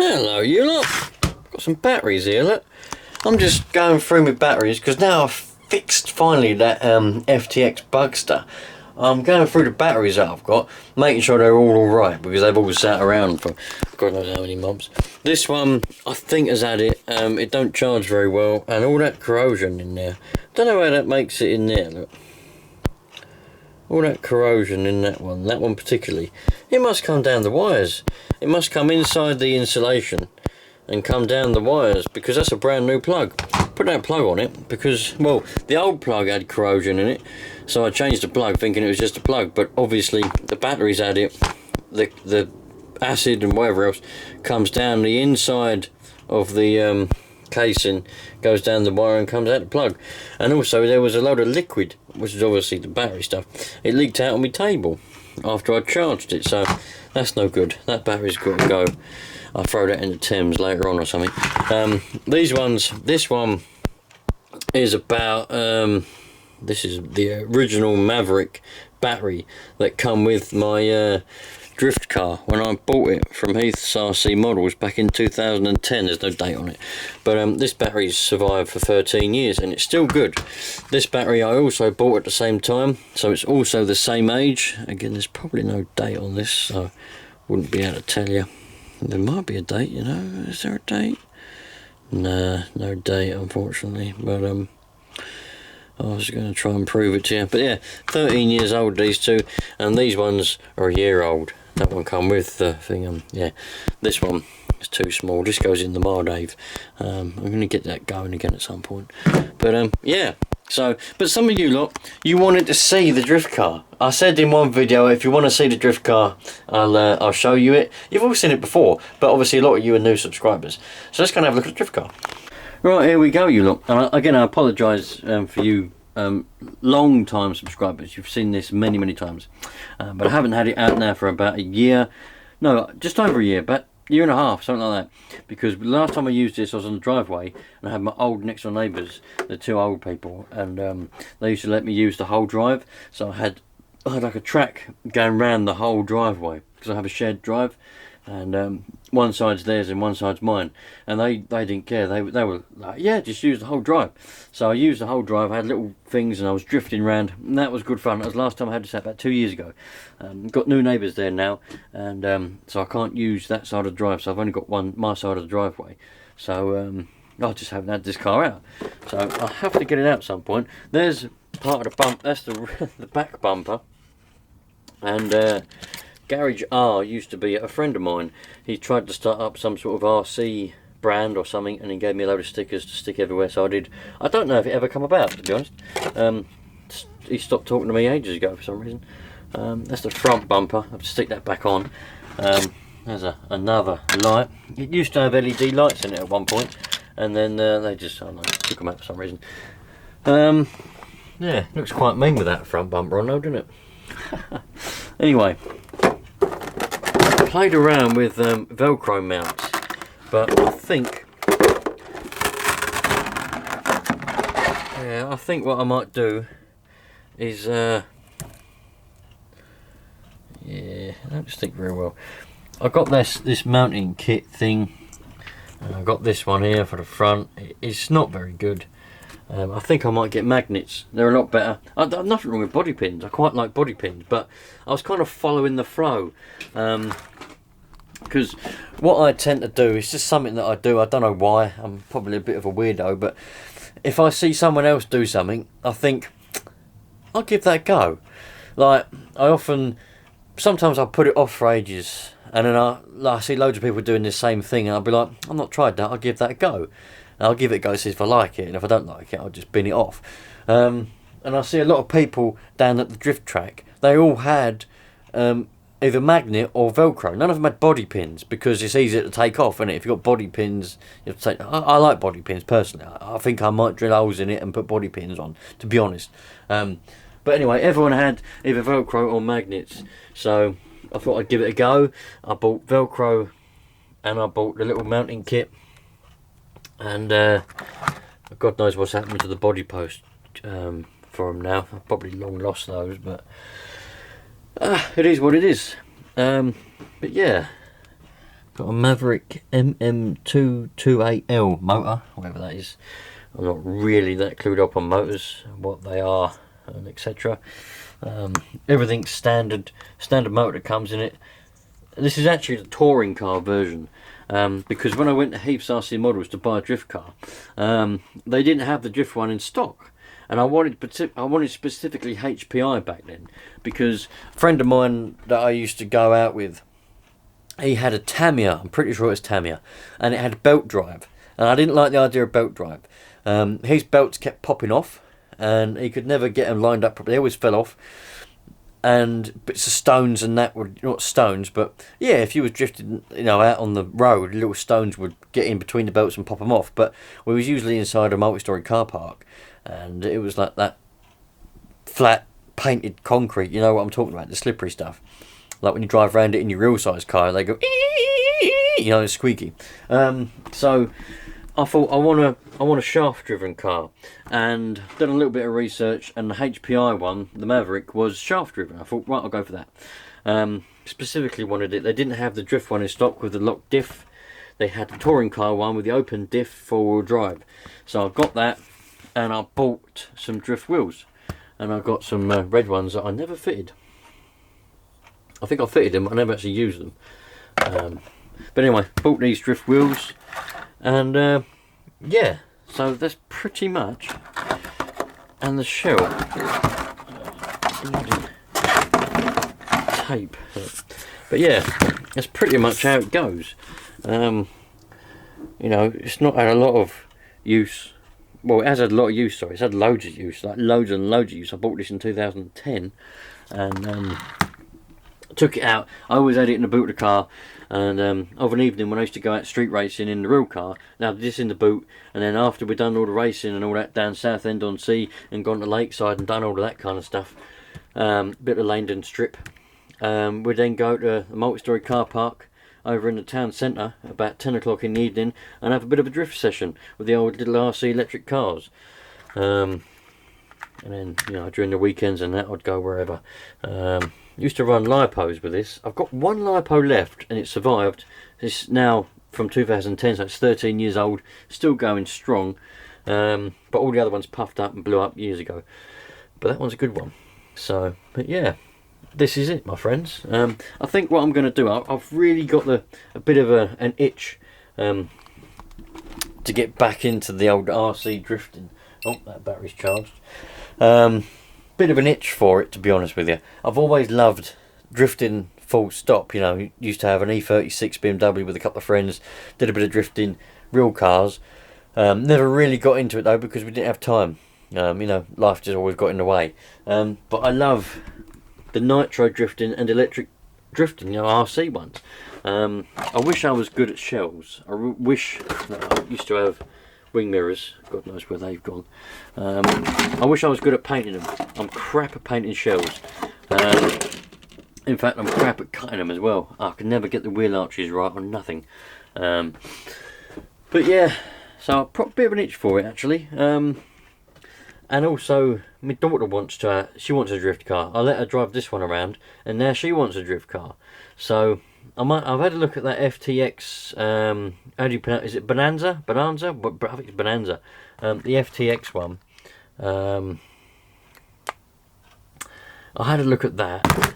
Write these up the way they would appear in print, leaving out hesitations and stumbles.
Hello you lot, got some batteries here, look. I'm just going through my batteries because now I've fixed finally that FTX Bugster. I'm going through the batteries that I've got, making sure they're all alright because they've all sat around for God knows how many months. This one I think has had it, it don't charge very well and all that corrosion in there. Don't know how that makes it in there, look. All that corrosion in that one particularly. It must come down the wires. It must come inside the insulation and come down the wires because that's a brand new plug. Put that plug on it because, well, the old plug had corrosion in it, so I changed the plug thinking it was just a plug, but obviously the batteries had it. The acid and whatever else comes down the inside of the casing, goes down the wire and comes out the plug. And also there was a load of liquid, which is obviously the battery stuff. It leaked out on my table after I charged it, so that's no good. That battery's got to go. I'll throw that in the Thames later on or something. These ones, this one is about this is the original Maverick battery that come with my drift car when I bought it from Heath's RC Models back in 2010. There's no date on it, but this battery's survived for 13 years and it's still good. This battery I also bought at the same time, so it's also the same age. Again, there's probably no date on this, so I wouldn't be able to tell you. There might be a date, you know. Is there a date? Nah, no date unfortunately, but I was going to try and prove it to you. But yeah, 13 years old these two, and these ones are a year old. That one come with the thing. Yeah, this one is too small. This goes in the Mardave. I'm going to get that going again at some point. But yeah. So, but some of you lot, you wanted to see the drift car. I said in one video, if you want to see the drift car, I'll show you it. You've all seen it before, but obviously a lot of you are new subscribers. So let's go and have a look at the drift car. Right, here we go, you lot. And again, I apologise for you long time subscribers. You've seen this many times, but I haven't had it out now for about a year. No, just over a year, but year and a half, something like that, because the last time I used this I was on the driveway and I had my old next door neighbours, the two old people, and they used to let me use the whole drive, so I had like a track going round the whole driveway because I have a shared drive, and one side's theirs and one side's mine, and they didn't care. They were like, yeah, just use the whole drive. So I used the whole drive. I had little things and I was drifting around, and that was good fun. That was the last time I had this about 2 years ago. Got new neighbours there now, and so I can't use that side of the drive, so I've only got my side of the driveway. So I just haven't had this car out, so I have to get it out at some point. There's part of the bump. That's the back bumper, and Garage R used to be a friend of mine. He tried to start up some sort of RC brand or something, and he gave me a load of stickers to stick everywhere, so I did. I don't know if it ever come about, to be honest. He stopped talking to me ages ago for some reason. That's the front bumper. I have to stick that back on. There's another light. It used to have LED lights in it at one point, and then they just, I don't know, took them out for some reason. Yeah, looks quite mean with that front bumper on though, doesn't it? Anyway, played around with Velcro mounts, but I think what I might do is yeah, I don't stick very well. I got this mounting kit thing, and I got this one here for the front. It's not very good. I think I might get magnets. They're a lot better. I've nothing wrong with body pins. I quite like body pins, but I was kind of following the flow. Because what I tend to do is just something that I do. I don't know why. I'm probably a bit of a weirdo, but if I see someone else do something, I think I'll give that a go. Like sometimes I put it off for ages, and then I see loads of people doing the same thing, and I'll be like, I've not tried that. I'll give that a go. And I'll give it a go, see if I like it, and if I don't like it, I'll just bin it off. And I see a lot of people down at the drift track. They all had either magnet or Velcro. None of them had body pins because it's easier to take off, and if you've got body pins, you have to take. I like body pins personally. I think I might drill holes in it and put body pins on, to be honest. But anyway, everyone had either Velcro or magnets, so I thought I'd give it a go. I bought Velcro and I bought the little mounting kit, and God knows what's happened to the body post for them now. I've probably long lost those, but it is what it is. But yeah, Got a Maverick MM228L motor, whatever that is. I'm not really that clued up on motors, what they are, and etc. Everything's standard motor that comes in it. This is actually the touring car version, because when I went to Heath's RC Models to buy a drift car, they didn't have the drift one in stock, and I wanted specifically HPI back then, because a friend of mine that I used to go out with, he had a Tamiya, I'm pretty sure it was Tamiya, and it had belt drive, and I didn't like the idea of belt drive. His belts kept popping off, and he could never get them lined up properly. They always fell off, and bits of stones and that would, not stones, but yeah, if you was drifting, you know, out on the road, little stones would get in between the belts and pop them off. But we was usually inside a multi-story car park, and it was like that flat painted concrete. You know what I'm talking about? The slippery stuff. Like when you drive around it in your real size car, they go, you know, it's squeaky. So I thought I want a shaft driven car, and done a little bit of research, and the HPI one, the Maverick, was shaft driven. I thought, right, I'll go for that. Specifically wanted it. They didn't have the drift one in stock with the locked diff. They had the touring car one with the open diff 4-wheel drive. So I got that, and I bought some drift wheels, and I got some red ones that I never fitted. I think I fitted them, I never actually used them. But anyway, bought these drift wheels, and yeah, so that's pretty much. And the shell, tape, but yeah, that's pretty much how it goes. You know, it's not had a lot of use. Well, it has had a lot of use, sorry, it's had loads of use, like loads and loads of use. I bought this in 2010, and took it out. I always had it in the boot of the car, and of an evening when I used to go out street racing in the real car, now this in the boot, and then after we'd done all the racing and all that down Southend-on-Sea and gone to Lakeside and done all of that kind of stuff, bit of Langdon strip, we'd then go to a multi-storey car park over in the town centre about 10 o'clock in the evening and have a bit of a drift session with the old little RC electric cars. And then, you know, during the weekends and that, I'd go wherever. Used to run lipos with this. I've got one lipo left, and it survived. It's now from 2010, so it's 13 years old, still going strong. But all the other ones puffed up and blew up years ago. But that one's a good one. So, but yeah, this is it, my friends. I think what I'm going to do, I've really got a bit of an itch to get back into the old RC drifting. Oh, that battery's charged. Bit of an itch for it, to be honest with you. I've always loved drifting full stop. You know, used to have an E36 BMW with a couple of friends, did a bit of drifting, real cars. Never really got into it though because we didn't have time. You know, life just always got in the way. But I love the nitro drifting and electric drifting, you know, RC ones. I wish I was good at shells. I wish that I used to have wing mirrors, God knows where they've gone. I wish I was good at painting them. I'm crap at painting shells. In fact, I'm crap at cutting them as well. I can never get the wheel arches right on nothing. But yeah, so I've got a bit of an itch for it actually. And also, my daughter wants she wants a drift car. I let her drive this one around, and now she wants a drift car. So I've had a look at that FTX. How do you pronounce? Is it Bonanza? Bonanza? But I think it's Bonanza. The FTX one. I had a look at that,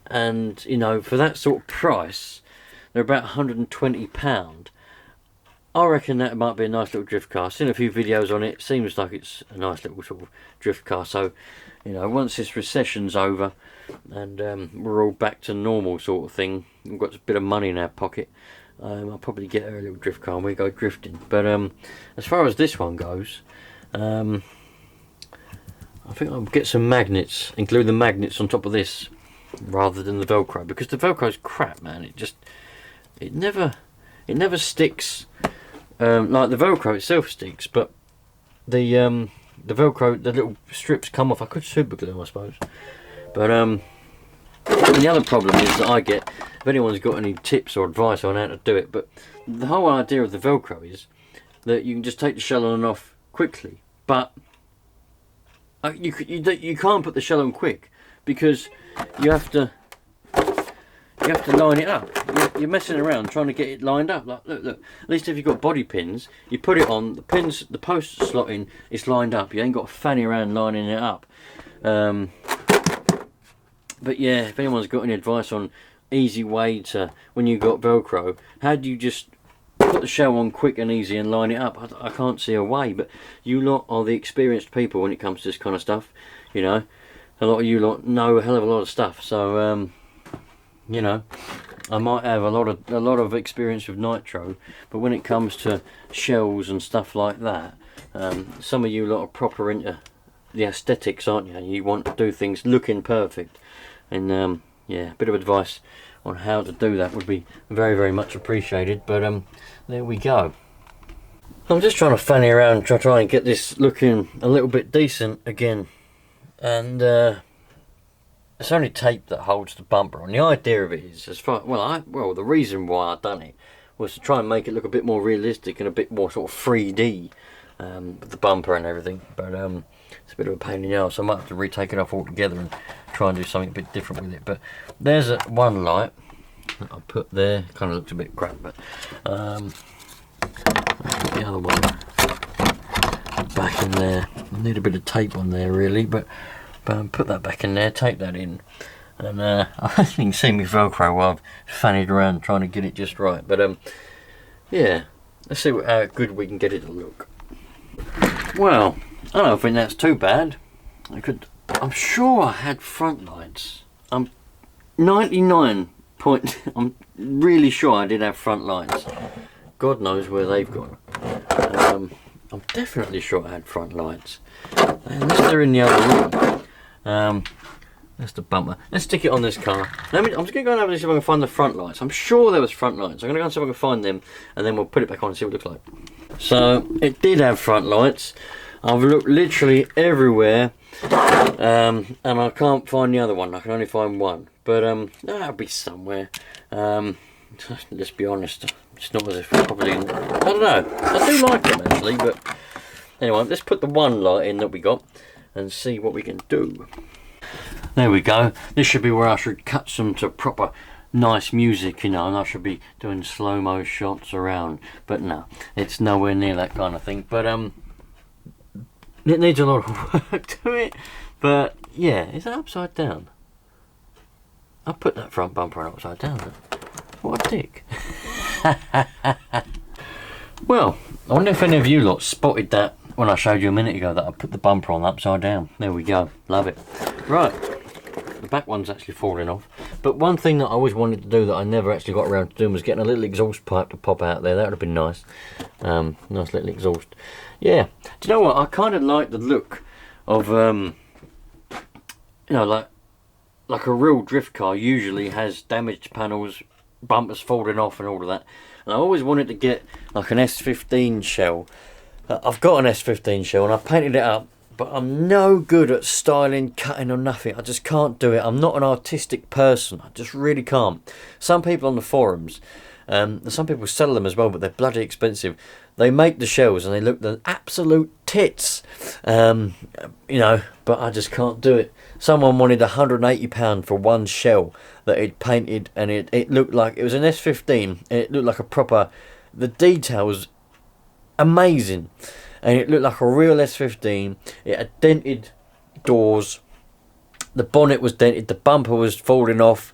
and you know, for that sort of price, they're about £120. I reckon that might be a nice little drift car. I've seen a few videos on it. Seems like it's a nice little sort of drift car. So, you know, once this recession's over and we're all back to normal sort of thing, we've got a bit of money in our pocket, I'll probably get her a little drift car and we go drifting. But as far as this one goes, I think I'll get some magnets, include the magnets on top of this rather than the Velcro, because the Velcro's crap, man. It never sticks. Like the Velcro itself sticks, but the Velcro, the little strips come off. I could super glue them, I suppose. But the other problem is that I get, if anyone's got any tips or advice on how to do it, but the whole idea of the Velcro is that you can just take the shell on and off quickly, but you can't put the shell on quick, because you have to you have to line it up. You're messing around trying to get it lined up. Like, look. At least if you've got body pins, you put it on, the posts slot in, it's lined up. You ain't got to fanny around lining it up. But yeah, if anyone's got any advice on easy way to, when you got Velcro, how do you just put the shell on quick and easy and line it up? I can't see a way, but you lot are the experienced people when it comes to this kind of stuff. You know, a lot of you lot know a hell of a lot of stuff. So you know, I might have a lot of experience with nitro, but when it comes to shells and stuff like that, some of you lot are proper into the aesthetics, aren't you? You want to do things looking perfect, and yeah, a bit of advice on how to do that would be very, very much appreciated. But there we go. I'm just trying to fanny around, try and get this looking a little bit decent again, and it's only tape that holds the bumper on. The idea of it is, as far well, the reason why I done it was to try and make it look a bit more realistic and a bit more sort of 3D with the bumper and everything. But it's a bit of a pain in the arse. I might have to retake it off altogether and try and do something a bit different with it. But there's one light that I put there. Kind of looks a bit crap, but I'll put the other one back in there. I need a bit of tape on there really, but put that back in there, tape that in, and I think you can see me Velcro while I've fannied around trying to get it just right. But yeah, let's see how good we can get it to look. Well, I don't think that's too bad. I'm sure I had front lights. I'm 99 point. I'm really sure I did have front lights. God knows where they've gone. I'm definitely sure I had front lights. Unless they're in the other room. That's the bumper. Let's stick it on this car. I'm just going to go and have a see if I can find the front lights. I'm sure there was front lights. I'm going to go and see if I can find them, and then we'll put it back on and see what it looks like. So it did have front lights. I've looked literally everywhere, and I can't find the other one. I can only find one, but that'll be somewhere. Let's be honest, it's not as if probably, I don't know, I do like them actually, but anyway, let's put the one light in that we got and see what we can do. There we go. This should be where I should cut some to proper nice music, you know, and I should be doing slow-mo shots around, but no, it's nowhere near that kind of thing. But it needs a lot of work to it, but yeah. Is that upside down? I put that front bumper on upside down. What a dick. Well, I wonder if any of you lot spotted that when I showed you a minute ago that I put the bumper on upside down. There we go. Love it. Right. The back one's actually falling off. But one thing that I always wanted to do that I never actually got around to doing was getting a little exhaust pipe to pop out there. That would have been nice. Nice little exhaust. Yeah. Do you know what? I kind of like the look of, you know, like a real drift car usually has damaged panels, bumpers falling off and all of that. And I always wanted to get like an S15 shell. I've got an S15 shell and I've painted it up, but I'm no good at styling, cutting or nothing. I just can't do it. I'm not an artistic person. I just really can't. Some people on the forums, some people sell them as well, but they're bloody expensive. They make the shells and they look the absolute tits, you know, but I just can't do it. Someone wanted £180 for one shell that he'd painted, and it looked like, it was an S15, and it looked like a proper, the detail was amazing, and it looked like a real S15. It had dented doors, the bonnet was dented, the bumper was falling off,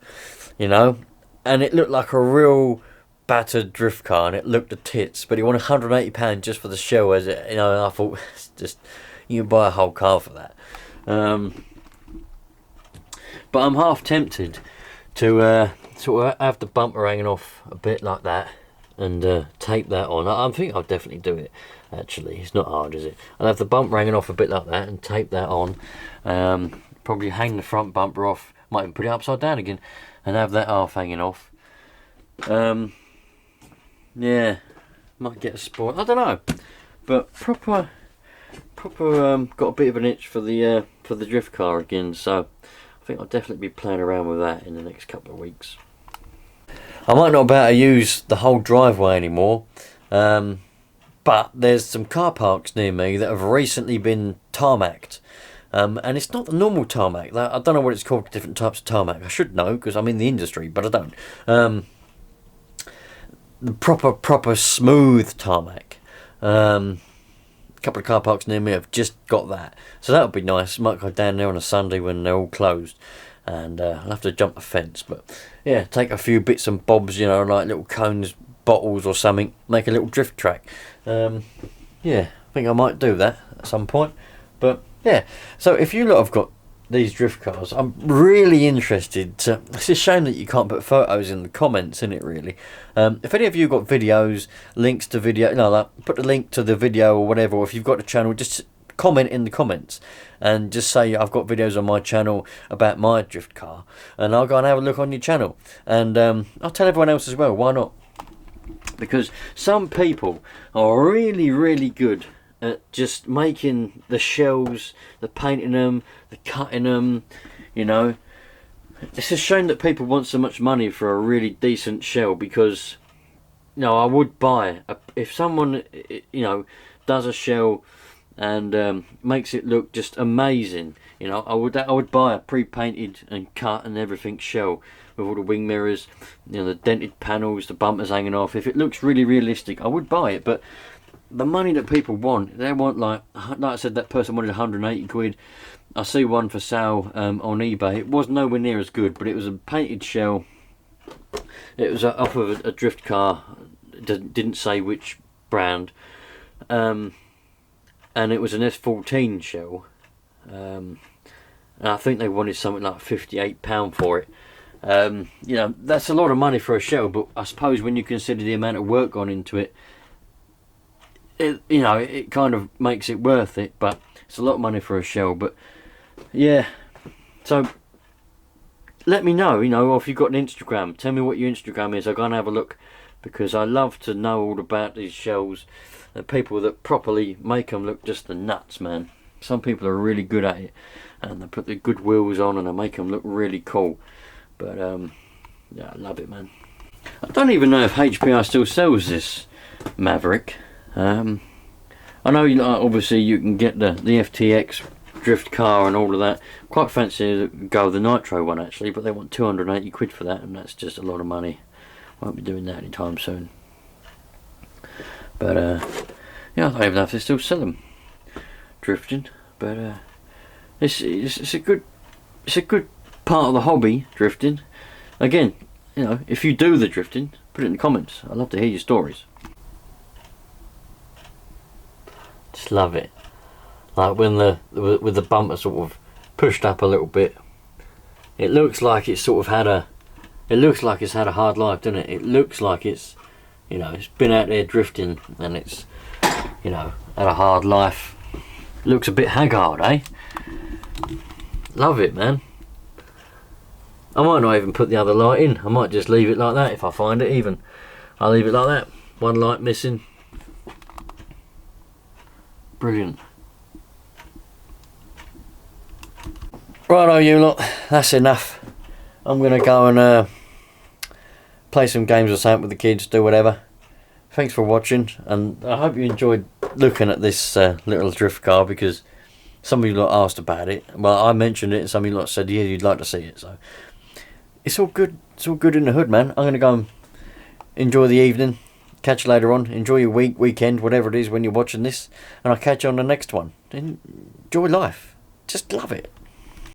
you know, and it looked like a real battered drift car, and it looked the tits. But he wanted £180 just for the shell, as it, you know. And I thought, it's just, you can buy a whole car for that. But I'm half tempted to sort of have the bumper hanging off a bit like that and tape that on. I think I'll definitely do it. Actually, it's not hard, is it? I'll have the bumper hanging off a bit like that and tape that on. Probably hang the front bumper off. Might even put it upside down again and have that half hanging off. Yeah, might get a sport. I don't know, but proper got a bit of an itch for the drift car again. So I think I'll definitely be playing around with that in the next couple of weeks. I might not be able to use the whole driveway anymore, but there's some car parks near me that have recently been tarmacked. And it's not the normal tarmac. I don't know what it's called, different types of tarmac. I should know because I'm in the industry, but I don't. The proper smooth tarmac. A couple of car parks near me have just got that, so that would be nice. Might go down there on a Sunday when they're all closed, and I'll have to jump the fence. But yeah, take a few bits and bobs, you know, like little cones, bottles or something, make a little drift track. Yeah, I think I might do that at some point. But yeah, so if you lot have got these drift cars, I'm really interested to... It's a shame that you can't put photos in the comments, isn't it, really? If any of you got videos, links to video, like put a link to the video or whatever, or if you've got a channel, just comment in the comments and just say I've got videos on my channel about my drift car, and I'll go and have a look on your channel, and I'll tell everyone else as well. Why not? Because some people are really good at just making the shells, the painting them, the cutting them, you know. It's a shame that people want so much money for a really decent shell, because, you know, I would buy if someone, you know, does a shell and makes it look just amazing, you know, I would buy a pre-painted and cut and everything shell with all the wing mirrors, you know, the dented panels, the bumpers hanging off. If it looks really realistic, I would buy it. But the money that people want, they want, like I said, that person wanted 180 quid. I see one for sale on eBay. It was nowhere near as good, but it was a painted shell. It was off of a drift car. It didn't say which brand. And it was an S14 shell. And I think they wanted something like £58 for it. You know, that's a lot of money for a shell, but I suppose when you consider the amount of work gone into it, you know, it kind of makes it worth it. But it's a lot of money for a shell. But yeah, so let me know, you know, or if you've got an Instagram, tell me what your Instagram is. I'll go and have a look, because I love to know all about these shells and people that properly make them look just the nuts, man. Some people are really good at it, and they put the good wheels on and they make them look really cool. But yeah, I love it, man. I don't even know if HPI still sells this Maverick. I know, you know, obviously you can get the FTX drift car and all of that. Quite fancy to go with the Nitro one, actually, but they want 280 quid for that, and that's just a lot of money. Won't be doing that anytime soon. But yeah, I don't even know if they still sell them drifting. But it's a good part of the hobby, drifting. Again, you know, if you do the drifting, put it in the comments. I'd love to hear your stories. Just love it. Like when with the bumper sort of pushed up a little bit, it looks like it's sort of had a hard life, doesn't it? It looks like it's, you know, it's been out there drifting and it's, you know, had a hard life. Looks a bit haggard, eh? Love it, man. I might not even put the other light in. I might just leave it like that if I find it even. I'll leave it like that. One light missing. Brilliant. Righto, you lot. That's enough. I'm going to go and play some games or something with the kids, do whatever. Thanks for watching, and I hope you enjoyed looking at this little drift car, because some of you lot asked about it. Well, I mentioned it and some of you lot said, yeah, you'd like to see it. So it's all good. It's all good in the hood, man. I'm going to go and enjoy the evening. Catch you later on. Enjoy your weekend, whatever it is when you're watching this, and I'll catch you on the next one. Enjoy life. Just love it.